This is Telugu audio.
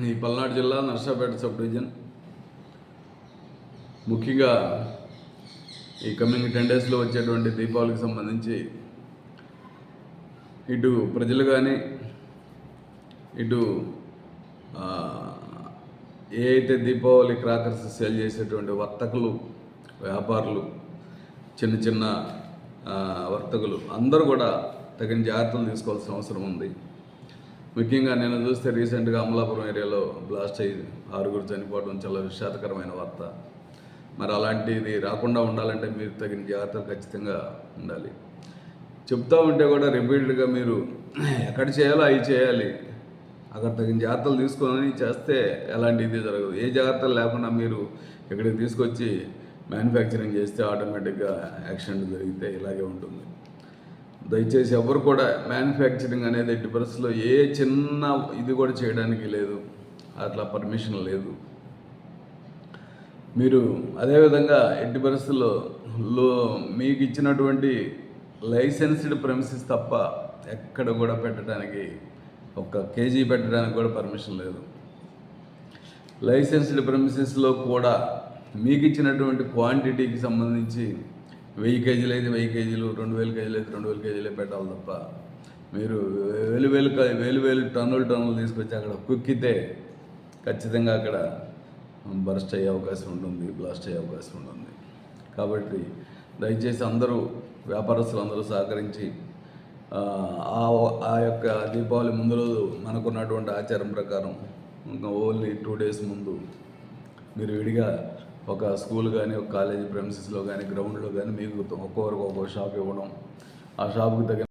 ఈ పల్నాడు జిల్లా నర్సాపేట సబ్ డివిజన్ ముఖ్యంగా ఈ కమింగ్ 10 డేస్లో వచ్చేటువంటి దీపావళికి సంబంధించి ఇటు ప్రజలు కానీ ఇటు ఏ అయితే దీపావళి క్రాకర్స్ సేల్ చేసేటువంటి వర్తకులు వ్యాపారులు చిన్న చిన్న వర్తకులు అందరూ కూడా తగిన జాగ్రత్తలు తీసుకోవాల్సిన అవసరం ఉంది. ముఖ్యంగా నేను చూస్తే రీసెంట్గా అమలాపురం ఏరియాలో బ్లాస్ట్ అయ్యి 6 చనిపోవడం చాలా విషాదకరమైన వార్త. మరి అలాంటిది రాకుండా ఉండాలంటే మీరు తగిన జాగ్రత్తలు ఖచ్చితంగా ఉండాలి. చెప్తా ఉంటే కూడా రిపీటెడ్గా మీరు ఎక్కడ చేయాలో అవి చేయాలి, అక్కడ తగిన జాగ్రత్తలు తీసుకొని చేస్తే ఎలాంటి ఇది జరగదు. ఏ జాగ్రత్తలు లేకుండా మీరు ఇక్కడికి తీసుకొచ్చి మ్యానుఫ్యాక్చరింగ్ చేస్తే ఆటోమేటిక్గా యాక్సిడెంట్ జరిగితే ఇలాగే ఉంటుంది. దయచేసి ఎవరు కూడా మ్యానుఫ్యాక్చరింగ్ అనేది ఎట్టి పరిస్థితుల్లో ఏ చిన్న ఇది కూడా చేయడానికి లేదు, అట్లా పర్మిషన్ లేదు. మీరు అదేవిధంగా ఎట్టి పరిస్థితుల్లో మీకు ఇచ్చినటువంటి లైసెన్స్డ్ ప్రెమిసెస్ తప్ప ఎక్కడ కూడా పెట్టడానికి 1 కేజీ పెట్టడానికి కూడా పర్మిషన్ లేదు. లైసెన్స్డ్ ప్రెమిసెస్లో కూడా మీకు ఇచ్చినటువంటి క్వాంటిటీకి సంబంధించి 1000 కేజీలు అయితే 1000 కేజీలు, 2000 కేజీలు అయితే 2000 కేజీలే పెట్టాలి తప్ప మీరు వేలు టన్నులు తీసుకొచ్చి అక్కడ కుక్కితే ఖచ్చితంగా అక్కడ బర్స్ట్ అయ్యే అవకాశం ఉంటుంది, బ్లాస్ట్ అయ్యే అవకాశం ఉంటుంది. కాబట్టి దయచేసి అందరూ వ్యాపారస్తులు అందరూ సహకరించి ఆ యొక్క దీపావళి ముందు రోజు మనకున్నటువంటి ఆచారం ప్రకారం ఇంకా ఓన్లీ 2 డేస్ ముందు మీరు విడిగా ఒక స్కూల్ కానీ ఒక కాలేజీ ప్రెమిసెస్లో కానీ గ్రౌండ్లో కానీ మీకు ఒక్కొక్కరికి ఒక్కొక్క షాప్ ఇవ్వడం, ఆ షాప్కి తగిన